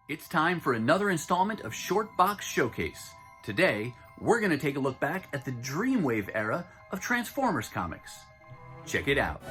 It's time for another installment of Short Box Showcase. Today, we're going to take a look back at the Dreamwave era of Transformers comics. Check it out.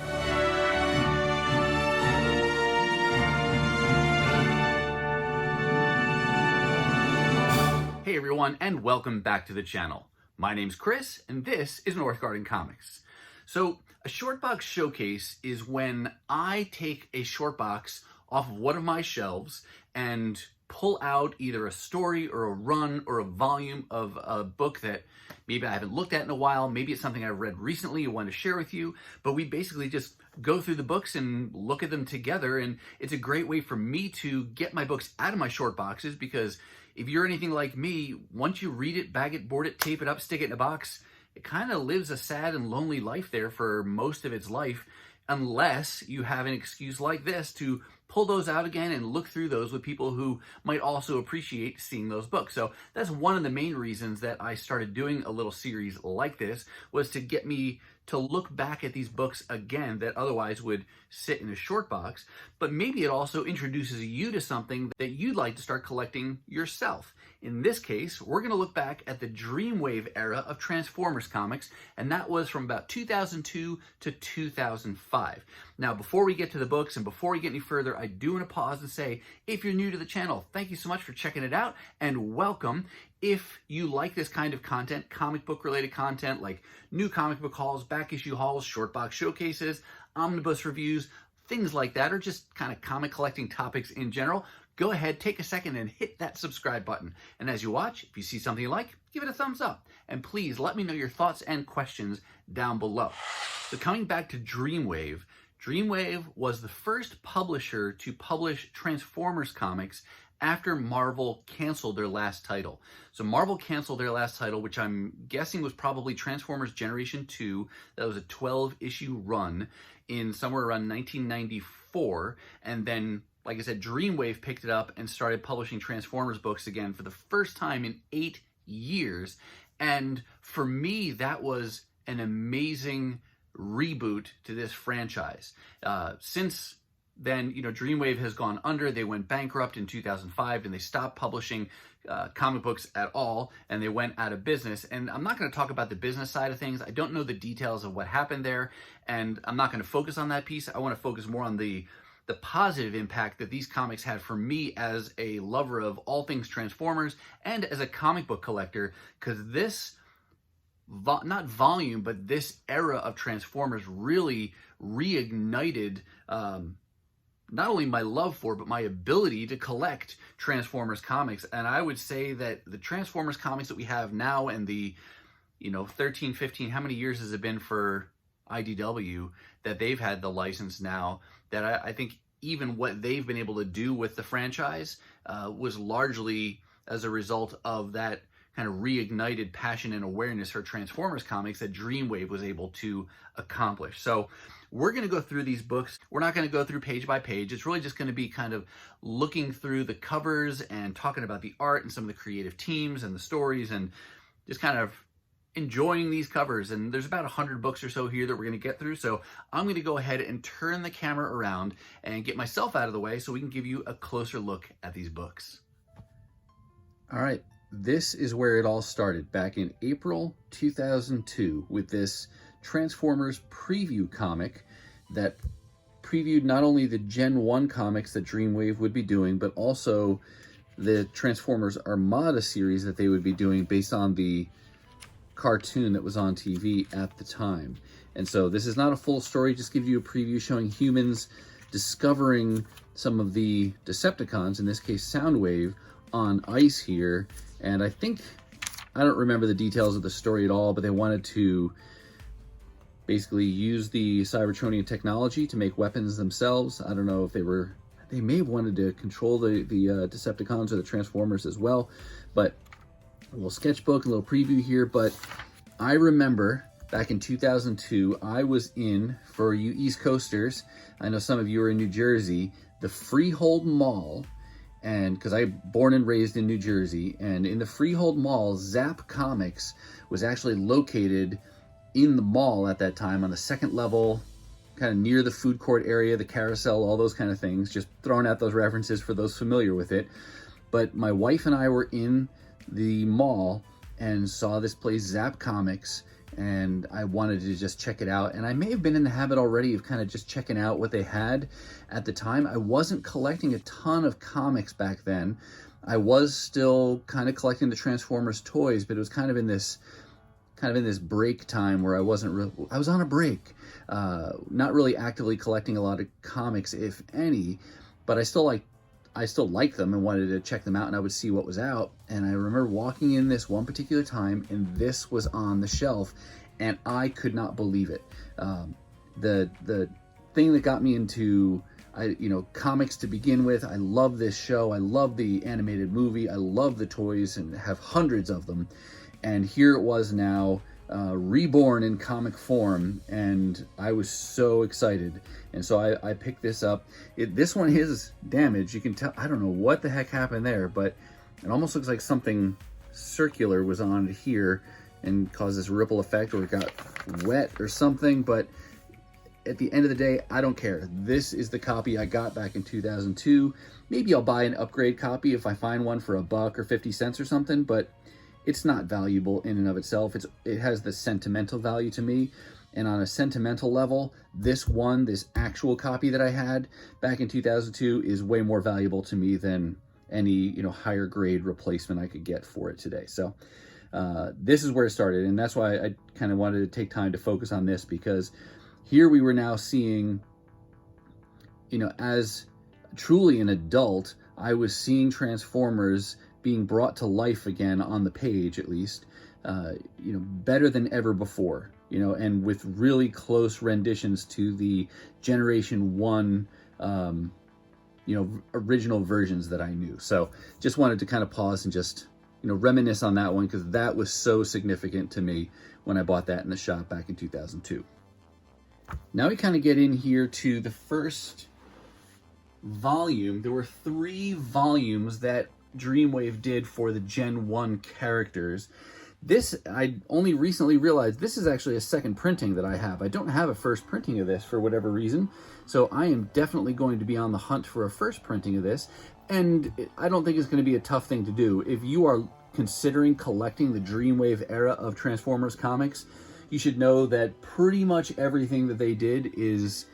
Hey everyone, and welcome back to the channel. My name's Chris, and this is Northgarden Comics. So, a Short Box Showcase is when I take a short box off of one of my shelves and pull out either a story or a run or a volume of a book that maybe I haven't looked at in a while, maybe it's something I've read recently and want to share with you, but we basically just go through the books and look at them together, and it's a great way for me to get my books out of my short boxes, because if you're anything like me, once you read it, bag it, board it, tape it up, stick it in a box, it kind of lives a sad and lonely life there for most of its life, unless you have an excuse like this to pull those out again and look through those with people who might also appreciate seeing those books. So that's one of the main reasons that I started doing a little series like this, was to get me to look back at these books again that otherwise would sit in a short box. But maybe it also introduces you to something that you'd like to start collecting yourself. In this case, we're going to look back at the Dreamwave era of Transformers comics, and that was from about 2002 to 2005. Now, before we get to the books and before we get any further, I do want to pause and say, if you're new to the channel, thank you so much for checking it out, and welcome. If you like this kind of content, comic book related content like new comic book hauls, back issue hauls, short box showcases, omnibus reviews, things like that, or just kind of comic collecting topics in general, go ahead, take a second and hit that subscribe button. And as you watch, if you see something you like, give it a thumbs up. And please let me know your thoughts and questions down below. So coming back to Dreamwave, Dreamwave was the first publisher to publish Transformers comics after Marvel canceled their last title. So Marvel canceled their last title, which I'm guessing was probably Transformers Generation 2. That was a 12-issue run in somewhere around 1994. And then, like I said, Dreamwave picked it up and started publishing Transformers books again for the first time in 8 years. And for me, that was an amazing reboot to this franchise. Since then, Dreamwave has gone under. They went bankrupt in 2005 and they stopped publishing comic books at all, and they went out of business. And I'm not going to talk about the business side of things. I don't know the details of what happened there, and I'm not going to focus on that piece. I want to focus more on the positive impact that these comics had for me as a lover of all things Transformers and as a comic book collector, because this not volume, but this era of Transformers really reignited not only my love for, but my ability to collect Transformers comics. And I would say that the Transformers comics that we have now, and the 13, 15, how many years has it been for IDW that they've had the license now, that I think even what they've been able to do with the franchise was largely as a result of that kind of reignited passion and awareness for Transformers comics that Dreamwave was able to accomplish. So we're going to go through these books. We're not going to go through page by page. It's really just going to be kind of looking through the covers and talking about the art and some of the creative teams and the stories, and just kind of enjoying these covers. And there's about 100 books or so here that we're going to get through. So I'm going to go ahead and turn the camera around and get myself out of the way so we can give you a closer look at these books. All right. This is where it all started, back in April 2002, with this Transformers preview comic that previewed not only the Gen 1 comics that Dreamwave would be doing, but also the Transformers Armada series that they would be doing based on the cartoon that was on TV at the time. And so this is not a full story, just gives you a preview showing humans discovering some of the Decepticons, in this case Soundwave, on ice here. And I don't remember the details of the story at all, but they wanted to basically use the Cybertronian technology to make weapons themselves. I don't know if they may have wanted to control the Decepticons or the Transformers as well, but a little sketchbook, a little preview here. But I remember back in 2002, I was in, for you East Coasters, I know some of you are in New Jersey, the Freehold Mall. And because I'm born and raised in New Jersey, and in the Freehold Mall, Zapp Comics was actually located in the mall at that time on the second level, kind of near the food court area, the carousel, all those kind of things, just throwing out those references for those familiar with it. But my wife and I were in the mall and saw this place, Zapp Comics, and I wanted to just check it out. And I may have been in the habit already of kind of just checking out what they had at the time. I wasn't collecting a ton of comics back then. I was still kind of collecting the Transformers toys, but it was kind of in this break time where I was on a break, not really actively collecting a lot of comics, if any, but I still liked them and wanted to check them out, and I would see what was out. And I remember walking in this one particular time, and this was on the shelf, and I could not believe it. The thing that got me into comics to begin with, I love this show, I love the animated movie, I love the toys and have hundreds of them. And here it was now, reborn in comic form, and I was so excited. And so I picked this up. This one is damaged. You can tell, I don't know what the heck happened there, but it almost looks like something circular was on here and caused this ripple effect, or it got wet or something. But at the end of the day, I don't care. This is the copy I got back in 2002. Maybe I'll buy an upgrade copy if I find one for $1 or 50 cents or something, but it's not valuable in and of itself. It has the sentimental value to me. And on a sentimental level, this actual copy that I had back in 2002 is way more valuable to me than any, higher grade replacement I could get for it today. So this is where it started. And that's why I kind of wanted to take time to focus on this, because here we were now seeing, as truly an adult, I was seeing Transformers being brought to life again on the page, at least, better than ever before, and with really close renditions to the Generation 1, original versions that I knew. So just wanted to kind of pause and just, reminisce on that one, because that was so significant to me when I bought that in the shop back in 2002. Now we kind of get in here to the first volume. There were 3 volumes that Dreamwave did for the Gen 1 characters. This, I only recently realized, this is actually a second printing that I have. I don't have a first printing of this for whatever reason, so I am definitely going to be on the hunt for a first printing of this, and I don't think it's going to be a tough thing to do. If you are considering collecting the Dreamwave era of Transformers comics, you should know that pretty much everything that they did is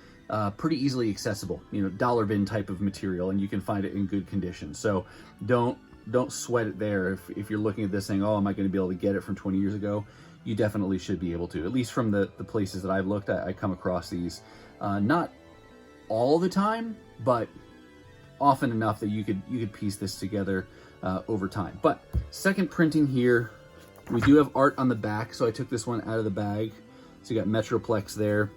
pretty easily accessible, dollar bin type of material, and you can find it in good condition. So don't sweat it there. If you're looking at this saying, oh, am I going to be able to get it from 20 years ago? You definitely should be able to. At least from the places that I've looked at, I come across these. Not all the time, but often enough that you could piece this together over time. But second printing here, we do have art on the back, so I took this one out of the bag. So you got Metroplex there,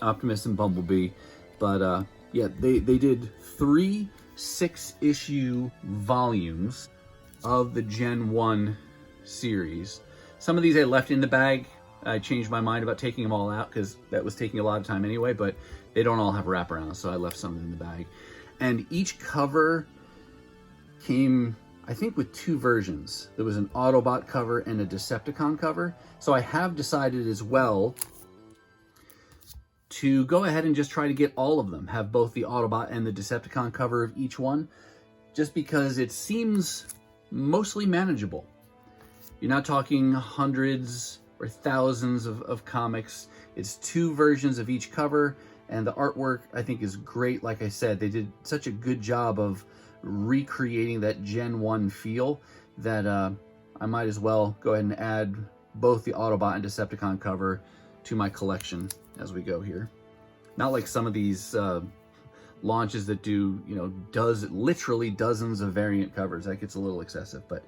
Optimus and Bumblebee. But yeah, they did 3 6-issue volumes of the Gen 1 series. Some of these I left in the bag. I changed my mind about taking them all out because that was taking a lot of time anyway, but they don't all have wraparounds, so I left some in the bag. And each cover came, I think, with 2 versions. There was an Autobot cover and a Decepticon cover. So I have decided as well to go ahead and just try to get all of them, have both the Autobot and the Decepticon cover of each one, just because it seems mostly manageable. You're not talking hundreds or thousands of comics. It's 2 versions of each cover, and the artwork I think is great. Like I said, they did such a good job of recreating that Gen 1 feel that I might as well go ahead and add both the Autobot and Decepticon cover to my collection as we go here. Not like some of these launches that do, literally dozens of variant covers. That gets a little excessive, but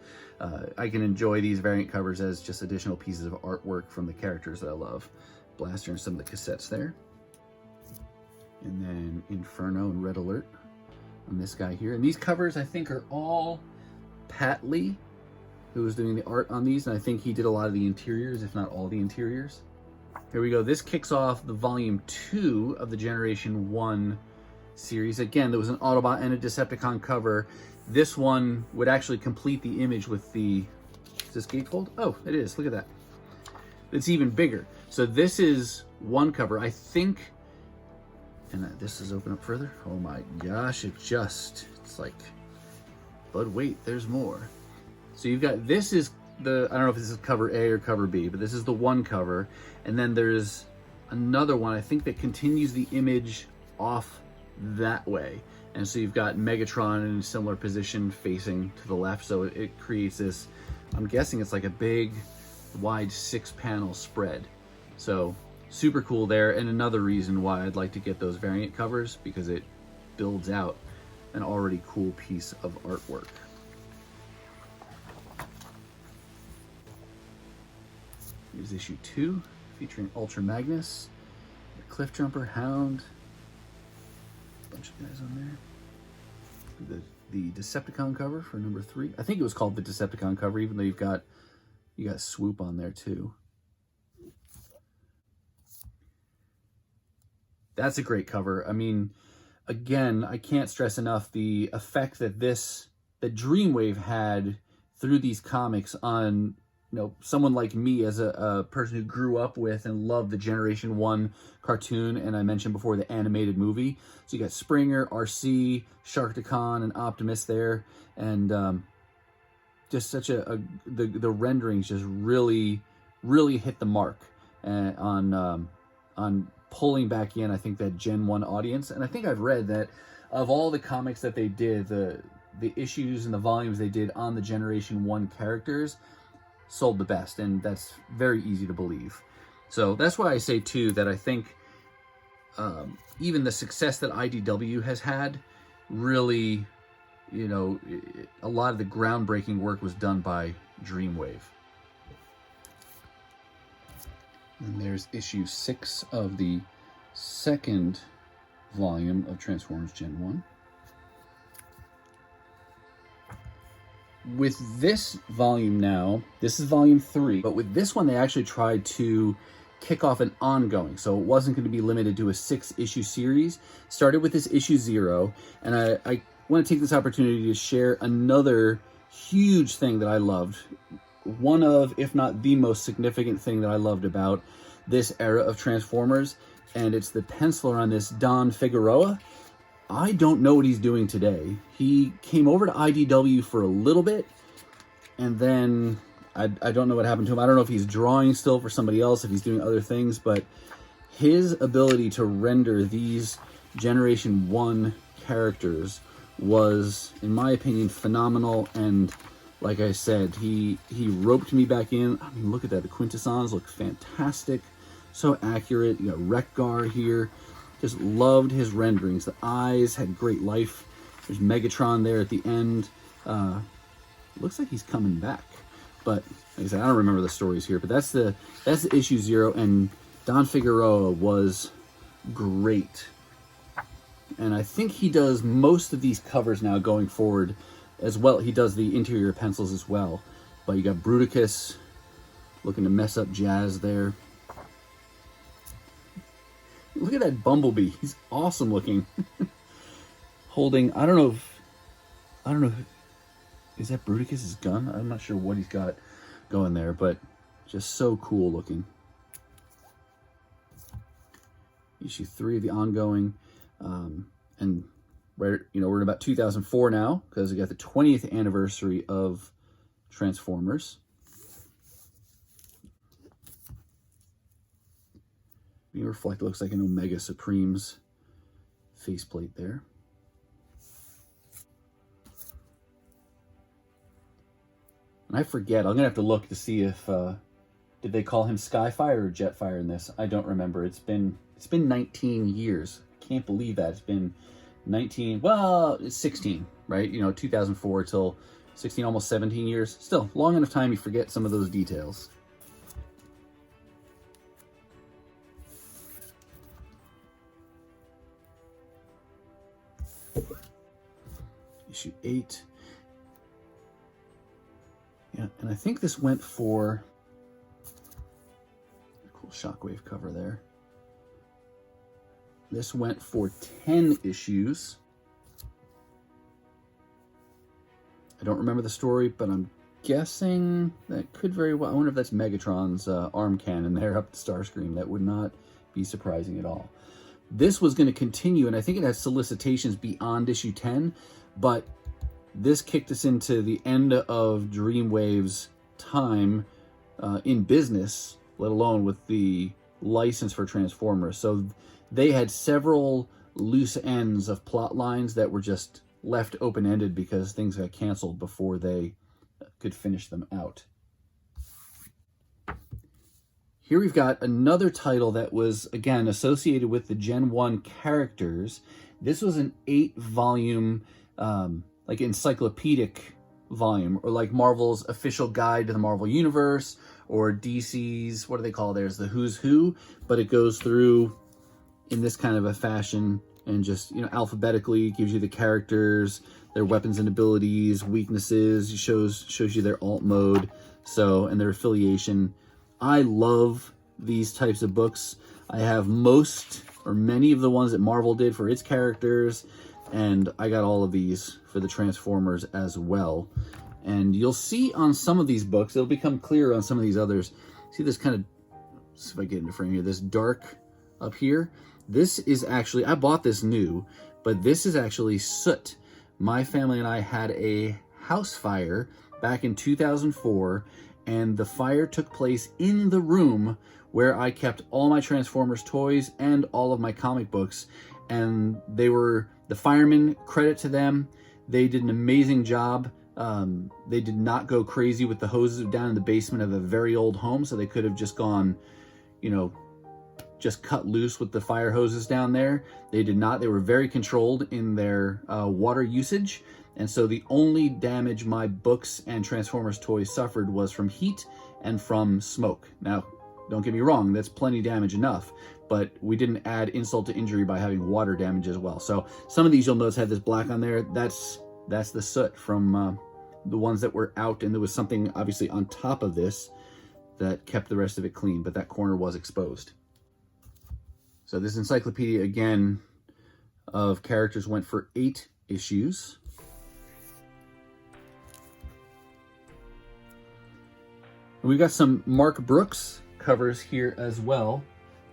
I can enjoy these variant covers as just additional pieces of artwork from the characters that I love. Blaster and some of the cassettes there. And then Inferno and Red Alert on this guy here. And these covers, I think, are all Pat Lee, who was doing the art on these, and I think he did a lot of the interiors, if not all the interiors. Here we go. This kicks off the volume 2 of the Generation 1 series. Again, there was an Autobot and a Decepticon cover. This one would actually complete the image with the... Is this gatefold? Oh, it is. Look at that. It's even bigger. So this is one cover. I think And this is open up further. Oh my gosh, it's like, but wait, there's more. So you've got, this is the, I don't know if this is cover A or cover B, but this is the one cover. And then there's another one, I think, that continues the image off that way. And so you've got Megatron in a similar position facing to the left. So it creates this, I'm guessing it's like a big, wide 6-panel spread. So super cool there. And another reason why I'd like to get those variant covers, because it builds out an already cool piece of artwork. Here's issue 2, featuring Ultra Magnus, Cliff Jumper, Hound, a bunch of guys on there. The Decepticon cover for number 3. I think it was called the Decepticon cover, even though you got Swoop on there too. That's a great cover. I mean, again, I can't stress enough the effect that that Dreamwave had through these comics on, you know, someone like me as a person who grew up with and loved the Generation 1 cartoon, and I mentioned before the animated movie. So you got Springer, RC, Sharkticon, and Optimus there, and just such the renderings just really hit the mark on pulling back in, I think, that Gen 1 audience. And I think I've read that of all the comics that they did, the issues and the volumes they did on the Generation 1 characters sold the best, and that's very easy to believe. So that's why I say too that I think even the success that IDW has had, really, you know, a lot of the groundbreaking work was done by Dreamwave. And there's issue 6 of the second volume of Transformers Gen 1. With this volume now, this is volume 3, but with this one they actually tried to kick off an ongoing, so it wasn't going to be limited to a 6-issue series. Started with this issue 0, and I want to take this opportunity to share another huge thing that I loved. One of, if not the most significant thing that I loved about this era of Transformers, and it's the penciler on this, Don Figueroa. I don't know what he's doing today. He came over to IDW for a little bit, and then I don't know what happened to him. I don't know if he's drawing still for somebody else, if he's doing other things, but his ability to render these Generation 1 characters was, in my opinion, phenomenal. And like I said, he roped me back in. I mean, look at that. The Quintessons look fantastic. So accurate. You got Wreck-Gar here. Just loved his renderings. The eyes had great life. There's Megatron there at the end. Looks like he's coming back. But like I said, I don't remember the stories here. But that's the issue 0. And Don Figueroa was great. And I think he does most of these covers now going forward as well. He does the interior pencils as well. But you got Bruticus looking to mess up Jazz there. Look at that Bumblebee. He's awesome looking. Holding, I don't know, is that Bruticus's gun? I'm not sure what he's got going there, but just so cool looking. Issue 3 of the ongoing. And right, you know, we're in about 2004 now, because we got the 20th anniversary of Transformers. Being reflected, looks like an Omega Supremes faceplate there. And I forget, I'm gonna have to look to see if did they call him Skyfire or Jetfire in this? I don't remember. It's been 19 years. I can't believe that. It's been 19, well, it's 16, right? You know, 2004 till 16, almost 17 years. Still, long enough time you forget some of those details. Issue 8. Yeah, and I think this went for a cool Shockwave cover there. This went for 10 issues. I don't remember the story, but I'm guessing that could very well, I wonder if that's Megatron's arm cannon there up the Starscream. That would not be surprising at all. This was going to continue, and I think it has solicitations beyond issue 10, but this kicked us into the end of Dreamwave's time in business, let alone with the license for Transformers. So they had several loose ends of plot lines that were just left open-ended because things got canceled before they could finish them out. Here we've got another title that was, again, associated with the Gen 1 characters. This was an 8-volume, like encyclopedic volume, or like Marvel's official guide to the Marvel Universe, or DC's, what do they call theirs, the Who's Who, but it goes through in this kind of a fashion and just, you know, alphabetically gives you the characters, their weapons and abilities, weaknesses, shows you their alt mode, so, and their affiliation. I love these types of books. I have most or many of the ones that Marvel did for its characters, and I got all of these for the Transformers as well. And you'll see on some of these books, it'll become clearer on some of these others. See this kind of, let's see if I get into frame here, this dark up here. This is actually, I bought this new, but this is actually soot. My family and I had a house fire back in 2004, and the fire took place in the room where I kept all my Transformers toys and all of my comic books. And they were, the firemen, credit to them, they did an amazing job. They did not go crazy with the hoses down in the basement of a very old home, so they could have just gone, you know, just cut loose with the fire hoses down there. They did not. They were very controlled in their water usage. And so the only damage my books and Transformers toys suffered was from heat and from smoke. Now, don't get me wrong, that's plenty damage enough, but we didn't add insult to injury by having water damage as well. So some of these you'll notice have this black on there. That's the soot from the ones that were out, and there was something obviously on top of this that kept the rest of it clean, but that corner was exposed. So this encyclopedia, again, of characters went for 8 issues. And we've got some Mark Brooks covers here as well.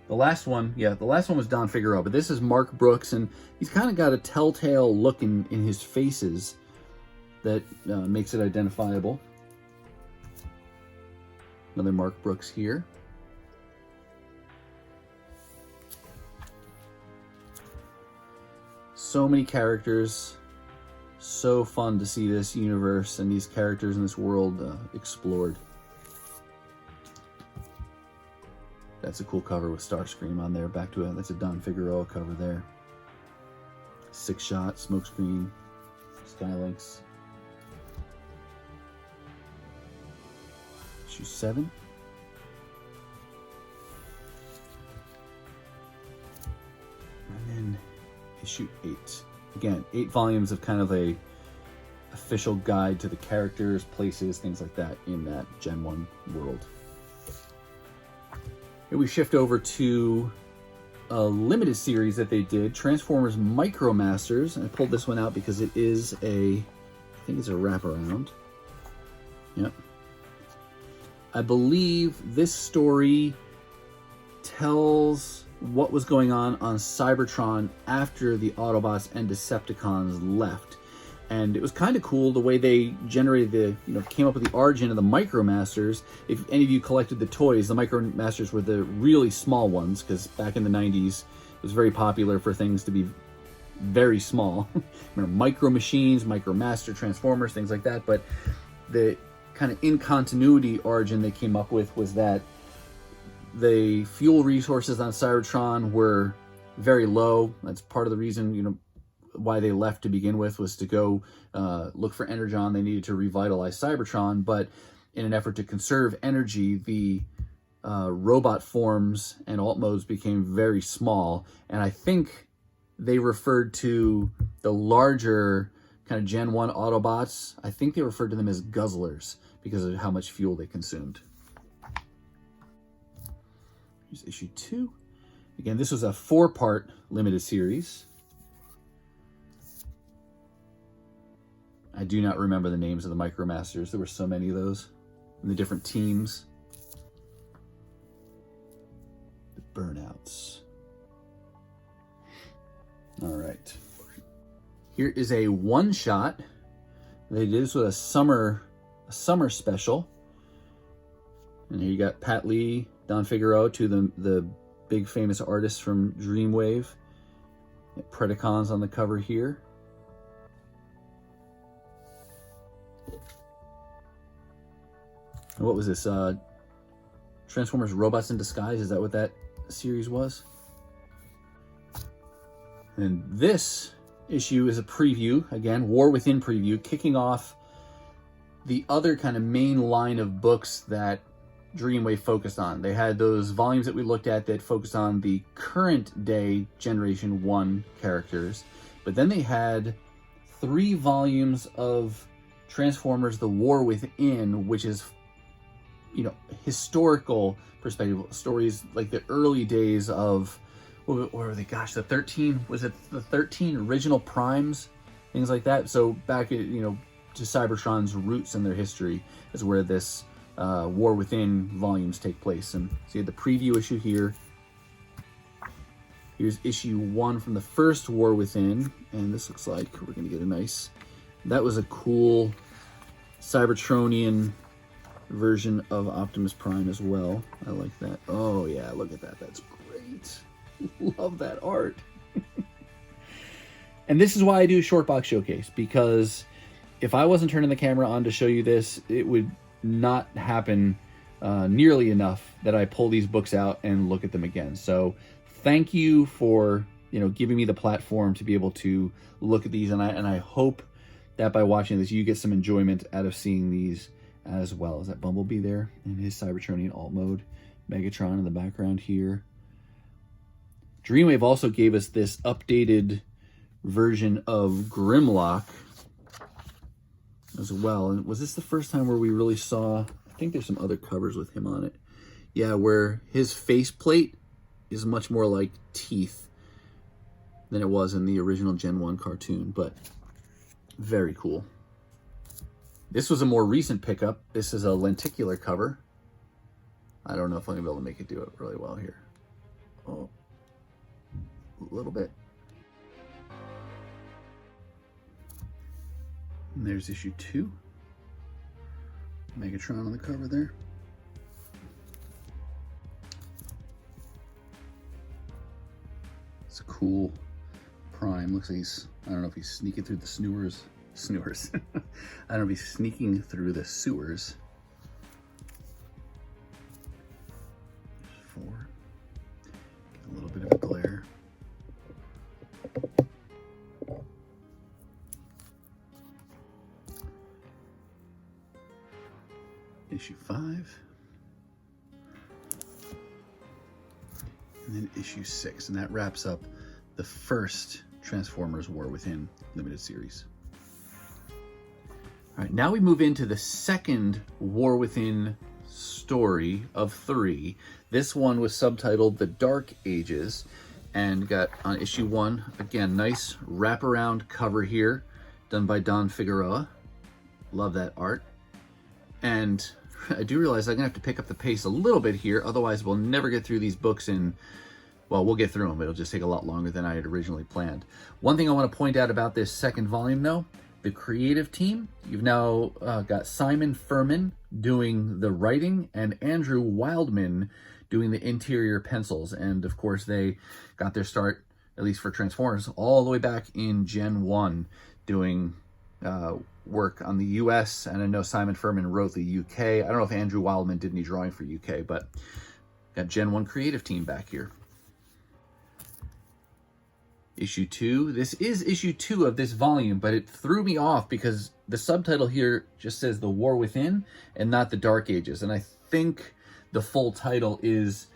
The last one was Don Figueroa, but this is Mark Brooks, and he's kind of got a telltale look in his faces that makes it identifiable. Another Mark Brooks here. So many characters. So fun to see this universe and these characters in this world explored. That's a cool cover with Starscream on there. Back to it. That's a Don Figueroa cover there. 6-shot, smokescreen, Skylinks. Issue 7. And then issue 8. Again, 8 volumes of kind of a official guide to the characters, places, things like that in that Gen 1 world. Here we shift over to a limited series that they did, Transformers Micromasters. And I pulled this one out because it is I think it's a wraparound. Yep. I believe this story tells what was going on Cybertron after the Autobots and Decepticons left. And it was kind of cool the way they generated came up with the origin of the Micromasters. If any of you collected the toys, the Micromasters were the really small ones, because back in the 90s, it was very popular for things to be very small. Remember, Micro Machines, Micromaster, Transformers, things like that. But the kind of in-continuity origin they came up with was that the fuel resources on Cybertron were very low. That's part of the reason, why they left to begin with, was to go look for Energon. They needed to revitalize Cybertron, but in an effort to conserve energy, the robot forms and alt modes became very small. And I think they referred to the larger kind of Gen 1 Autobots, I think they referred to them as guzzlers because of how much fuel they consumed. Here's issue 2. Again, this was a 4-part limited series. I do not remember the names of the Micromasters. There were so many of those. And the different teams. The Burnouts. All right. Here is a one-shot. They did this with a summer special. And here you got Pat Lee, Don Figueroa, two of the big famous artists from Dreamwave. Predacons on the cover here. And what was this? Transformers Robots in Disguise? Is that what that series was? And this issue is a preview, again, War Within preview, kicking off the other kind of main line of books that Dreamwave focused on. They had those volumes that we looked at that focused on the current day Generation 1 characters, but then they had 3 volumes of Transformers The War Within, which is, you know, historical perspective, stories like the early days of, what were they? Gosh, the 13, was it the 13 original primes? Things like that. So back, you know, to Cybertron's roots and their history is where this War Within volumes take place. And so you had the preview issue here. Here's issue 1 from the first War Within, and this looks like we're going to get a nice, that was a cool Cybertronian version of Optimus Prime as well. I like that. Oh yeah, look at that. That's great. Love that art. And this is why I do a short box showcase, because if I wasn't turning the camera on to show you this, it would not happen nearly enough that I pull these books out and look at them again. So thank you for, you know, giving me the platform to be able to look at these, and I hope that by watching this you get some enjoyment out of seeing these as well. Is that Bumblebee there in his Cybertronian alt mode? Megatron in the background here. Dreamwave also gave us this updated version of Grimlock as well. And was this the first time where we really saw, I think there's some other covers with him on it. Yeah, where his faceplate is much more like teeth than it was in the original Gen 1 cartoon, but very cool. This was a more recent pickup. This is a lenticular cover. I don't know if I'm gonna be able to make it do it really well here. Oh, a little bit. And there's issue 2. Megatron on the cover there. It's a cool Prime. Looks like he's, I don't know if he's sneaking through the sewers. I don't know if he's sneaking through the sewers. 4. Get a little bit of a glare. Issue 5. And then issue 6. And that wraps up the first Transformers War Within limited series. All right, now we move into the second War Within story of 3. This one was subtitled The Dark Ages, and got on issue 1, again, nice wraparound cover here, done by Don Figueroa. Love that art. And I do realize I'm gonna have to pick up the pace a little bit here, otherwise we'll never get through these books in, well, we'll get through them. It'll just take a lot longer than I had originally planned. One thing I want to point out about this second volume, though, the creative team. You've now got Simon Furman doing the writing and Andrew Wildman doing the interior pencils. And of course, they got their start, at least for Transformers, all the way back in Gen 1, doing work on the US. And I know Simon Furman wrote the UK. I don't know if Andrew Wildman did any drawing for UK, but got Gen 1 creative team back here. Issue 2. This is issue 2 of this volume, but it threw me off because the subtitle here just says The War Within and not The Dark Ages. And I think the full title is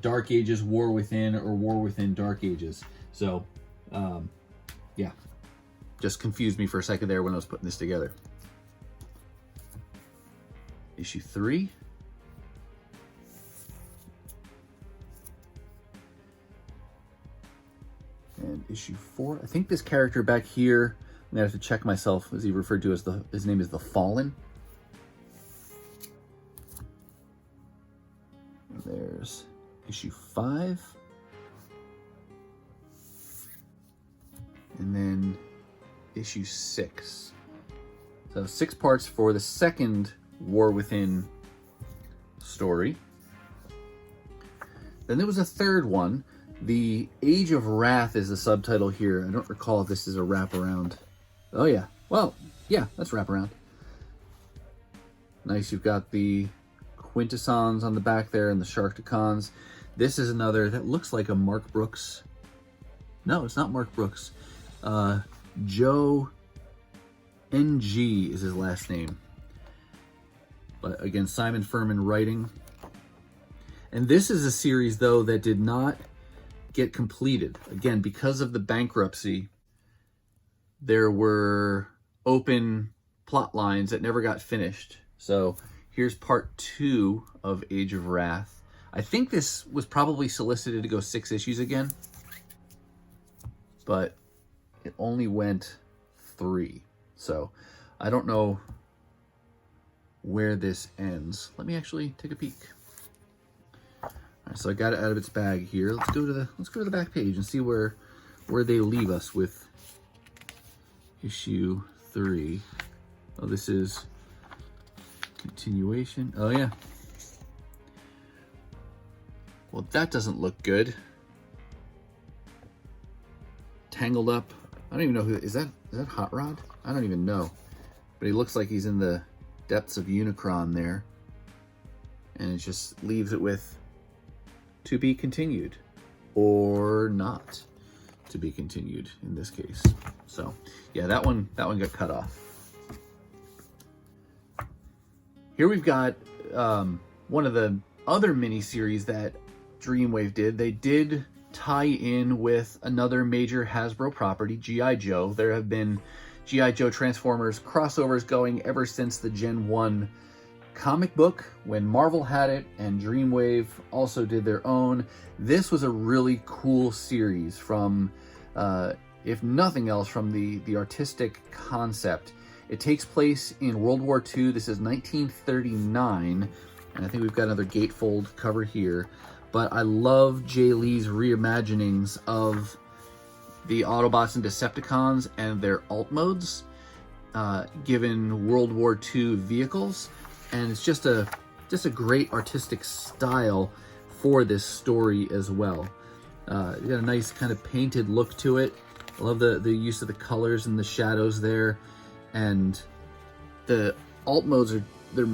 Dark Ages War Within, or War Within Dark Ages. So, yeah, just confused me for a second there when I was putting this together. Issue 3. And issue 4. I think this character back here, I'm gonna have to check myself, as he referred to as his name is the Fallen. And there's issue 5. and then issue 6. So 6 parts for the second War Within story. Then there was a third one. The Age of Wrath is the subtitle here. I don't recall if this is a wraparound. Oh yeah, well, yeah, that's wraparound. Nice, you've got the Quintessons on the back there and the Sharkticons. This is another that looks like a Mark Brooks. No, it's not Mark Brooks. Joe NG is his last name. But again, Simon Furman writing. And this is a series, though, that did not get completed. Again, because of the bankruptcy, there were open plot lines that never got finished. So here's part 2 of Age of Wrath. I think this was probably solicited to go 6 issues again, but it only went 3. So I don't know where this ends. Let me actually take a peek. All right, so I got it out of its bag here. Let's go to the back page and see where they leave us with issue 3. Oh, this is continuation. Oh yeah. Well, that doesn't look good. Tangled up. I don't even know who is that Hot Rod? I don't even know. But he looks like he's in the depths of Unicron there. And it just leaves it with to be continued, or not to be continued in this case. So yeah, that one got cut off. Here we've got one of the other mini-series that Dreamwave did. They did tie in with another major Hasbro property, G.I. Joe. There have been G.I. Joe Transformers crossovers going ever since the Gen 1 comic book, when Marvel had it, and Dreamwave also did their own. This was a really cool series from, if nothing else, from the artistic concept. It takes place in World War II. This is 1939, and I think we've got another gatefold cover here. But I love Jay Lee's reimaginings of the Autobots and Decepticons and their alt modes, given World War II vehicles. And it's just a great artistic style for this story as well. You got a nice kind of painted look to it. I love the use of the colors and the shadows there. And the alt modes they're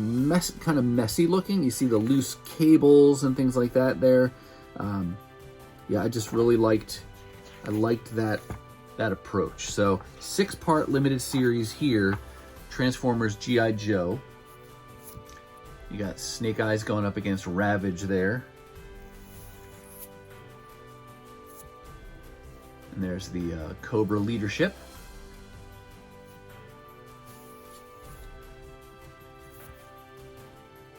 kind of messy looking. You see the loose cables and things like that there. Yeah, I just really liked that approach. So 6-part limited series here, Transformers G.I. Joe. You got Snake Eyes going up against Ravage there. And there's the Cobra leadership.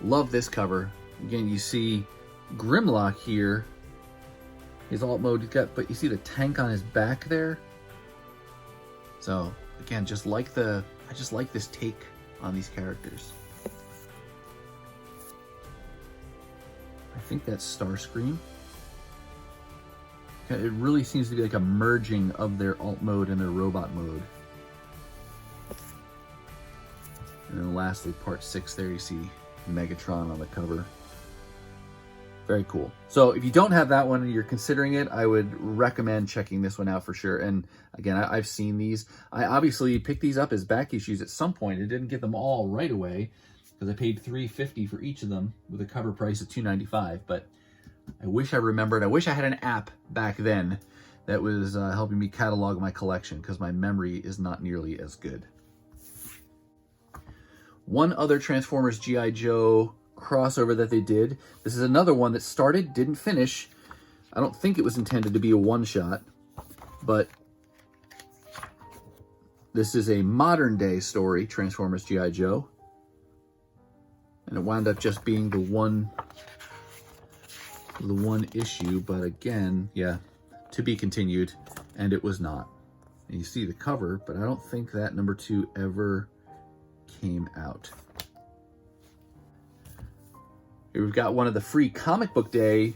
Love this cover. Again, you see Grimlock here. His alt mode he's got, but you see the tank on his back there. So again, I just like this take on these characters. I think that's Starscream. It really seems to be like a merging of their alt mode and their robot mode. And then lastly, part 6 there, you see Megatron on the cover. Very cool. So if you don't have that one and you're considering it, I would recommend checking this one out for sure. And again, I've seen these. I obviously picked these up as back issues at some point. I didn't get them all right away because I paid $3.50 for each of them with a cover price of $2.95. But I wish I remembered. I wish I had an app back then that was helping me catalog my collection, because my memory is not nearly as good. One other Transformers G.I. Joe crossover that they did. This is another one that started, didn't finish. I don't think it was intended to be a one-shot, but this is a modern day story, Transformers G.I. Joe. And it wound up just being the one issue, but again, yeah, to be continued, and it was not. And you see the cover, but I don't think that number 2 ever came out. Here we've got one of the free comic book day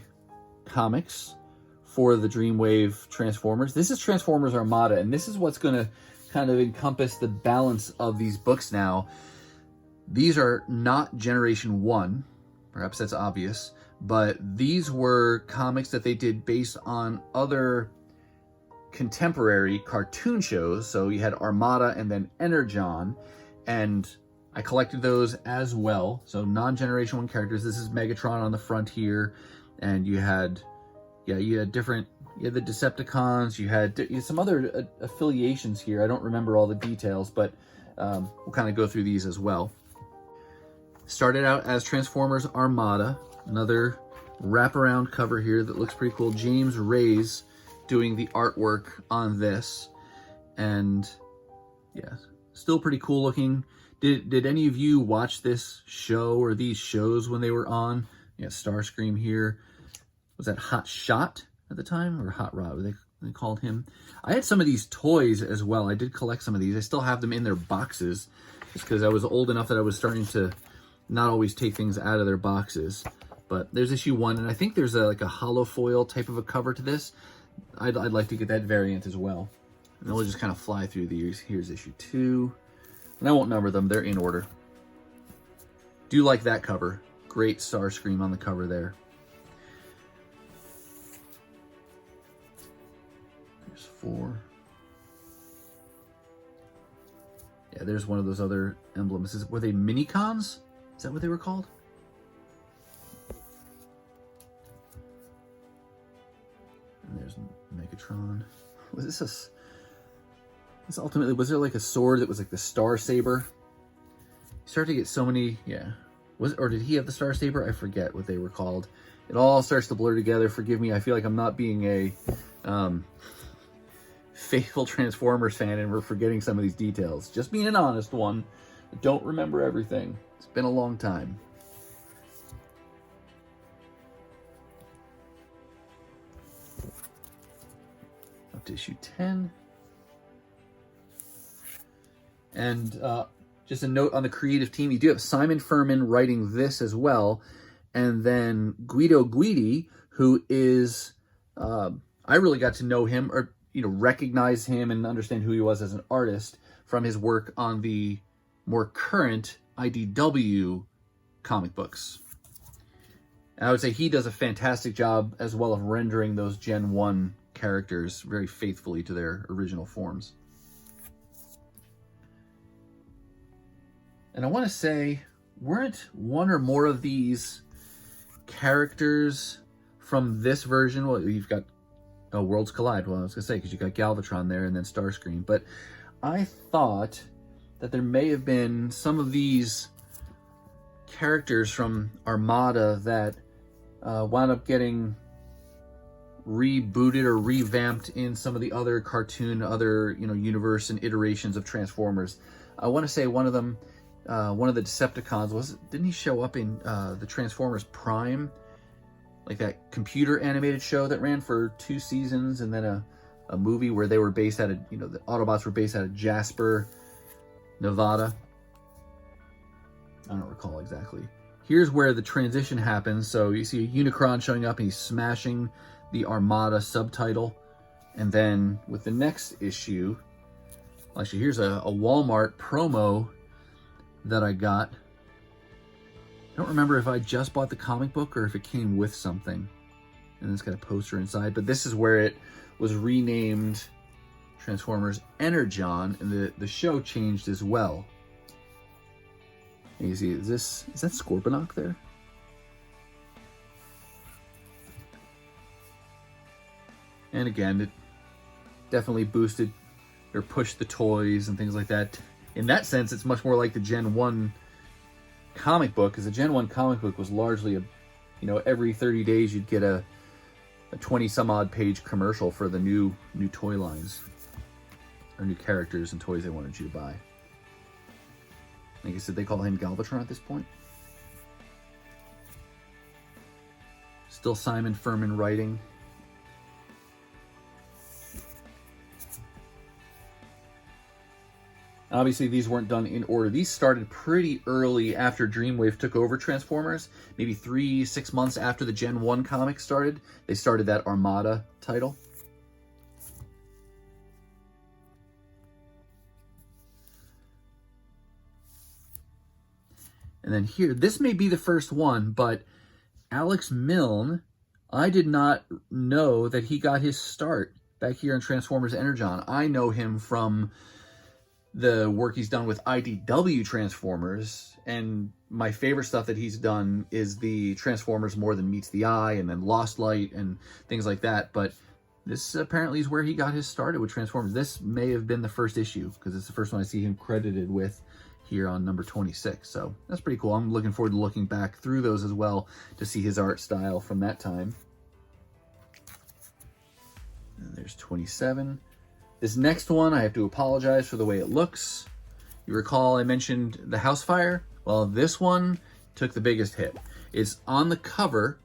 comics for the Dreamwave Transformers. This is Transformers Armada, and this is what's going to kind of encompass the balance of these books now. These are not Generation 1, perhaps that's obvious, but these were comics that they did based on other contemporary cartoon shows. So you had Armada and then Energon, and I collected those as well. So non-Generation 1 characters. This is Megatron on the front here, and you had the Decepticons, you had some other affiliations here. I don't remember all the details, but we'll kind of go through these as well. Started out as Transformers Armada, another wraparound cover here that looks pretty cool. James Ray's doing the artwork on this, and yeah, still pretty cool looking. Did any of you watch this show or these shows when they were on? Yeah, Starscream here. Was that Hot Shot at the time, or Hot Rod? They called him. I had some of these toys as well. I did collect some of these. I still have them in their boxes, just because I was old enough that I was starting to not always take things out of their boxes. But there's issue 1, and I think there's like a hollow foil type of a cover to this. I'd like to get that variant as well. And then we'll just kind of fly through these. Here's issue 2. And I won't number them. They're in order. Do like that cover. Great Starscream on the cover there. There's 4. Yeah, there's one of those other emblems. Were they Minicons? Is that what they were called? And there's Megatron. Was this ultimately, was there like a sword that was like the Star Saber? You start to get so many, yeah. Or did he have the Star Saber? I forget what they were called. It all starts to blur together. Forgive me, I feel like I'm not being a faithful Transformers fan and we're forgetting some of these details. Just being an honest one. I don't remember everything. It's been a long time. Up to issue 10. And just a note on the creative team, you do have Simon Furman writing this as well. And then Guido Guidi, who is, I really got to know him, or recognize him and understand who he was as an artist from his work on the more current IDW comic books. And I would say he does a fantastic job as well of rendering those Gen 1 characters very faithfully to their original forms. And I want to say, weren't one or more of these characters from this version? Well, you've got Worlds Collide. Well, I was going to say, because you got Galvatron there and then Starscream. But I thought that there may have been some of these characters from Armada that wound up getting rebooted or revamped in some of the other cartoon, universe and iterations of Transformers. I want to say one of them, one of the Decepticons, didn't he show up in the Transformers Prime? Like that computer animated show that ran for 2 seasons, and then a movie where they were based out of, the Autobots were based out of Jasper, Nevada. I don't recall exactly. Here's where the transition happens. So you see a Unicron showing up and he's smashing the Armada subtitle. And then with the next issue, actually here's a Walmart promo that I got. I don't remember if I just bought the comic book or if it came with something. And it's got a poster inside, but this is where it was renamed Transformers Energon, and the show changed as well. And you see, is that Scorponok there? And again, it definitely boosted or pushed the toys and things like that. In that sense, it's much more like the Gen 1 comic book, because the Gen 1 comic book was largely every 30 days you'd get a 20 some odd page commercial for the new toy lines or new characters and toys they wanted you to buy. Like I said, they call him Galvatron at this point. Still Simon Furman writing. Obviously, these weren't done in order. These started pretty early after Dreamwave took over Transformers. Maybe 3-6 months after the Gen 1 comic started. They started that Armada title. And then here, this may be the first one, but Alex Milne, I did not know that he got his start back here in Transformers Energon. I know him from the work he's done with IDW Transformers, and my favorite stuff that he's done is the Transformers More Than Meets the Eye, and then Lost Light, and things like that. But this apparently is where he got his started with Transformers. This may have been the first issue, because it's the first one I see him credited with here on number 26. So that's pretty cool. I'm looking forward to looking back through those as well to see his art style from that time. And there's 27. This next one, I have to apologize for the way it looks. You recall I mentioned the house fire? Well, this one took the biggest hit. It's on the cover,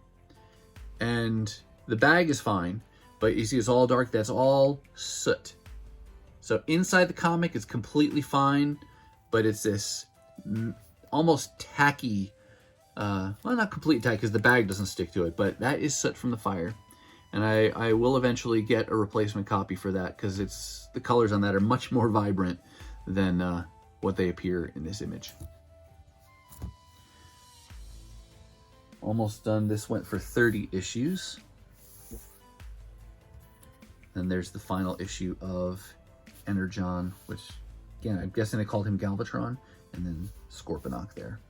and the bag is fine, but you see it's all dark. That's all soot. So inside the comic, it's completely fine, but it's this almost tacky, well, not completely tacky because the bag doesn't stick to it, but that is soot from the fire. And I will eventually get a replacement copy for that, because the colors on that are much more vibrant than what they appear in this image. Almost done. This went for 30 issues. And there's the final issue of Energon, which, again, I'm guessing they called him Galvatron, and then Scorponok there.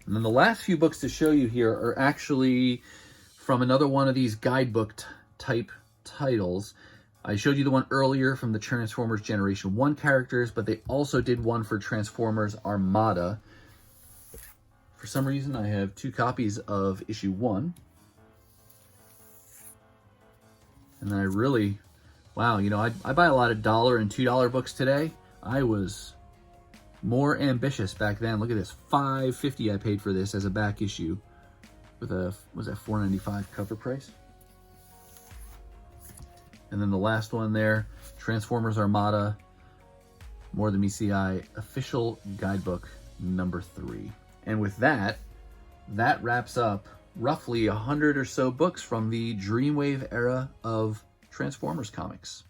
And then the last few books to show you here are actually from another one of these guidebook type titles. I showed you the one earlier from the Transformers Generation 1 characters, but they also did one for Transformers Armada. For some reason, I have 2 copies of issue 1. And then I really, wow, you know, I buy a lot of $1 and $2 books today. I was more ambitious back then. Look at this, $5.50 I paid for this as a back issue, with a, was that $4.95 cover price? And then the last one there, Transformers Armada, More Than Meets the Eye, official guidebook number 3. And with that, that wraps up roughly 100 or so books from the Dreamwave era of Transformers comics.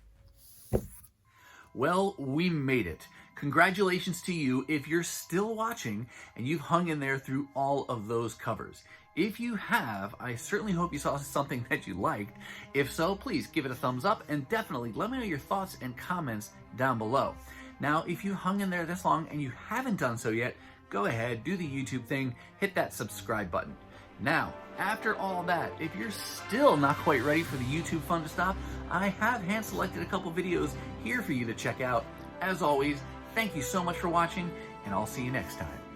Well, we made it. Congratulations to you if you're still watching and you've hung in there through all of those covers. If you have, I certainly hope you saw something that you liked. If so, please give it a thumbs up, and definitely let me know your thoughts and comments down below. Now, if you hung in there this long and you haven't done so yet, go ahead, do the YouTube thing, hit that subscribe button. Now, after all that, if you're still not quite ready for the YouTube fun to stop, I have hand-selected a couple videos here for you to check out. As always, thank you so much for watching, and I'll see you next time.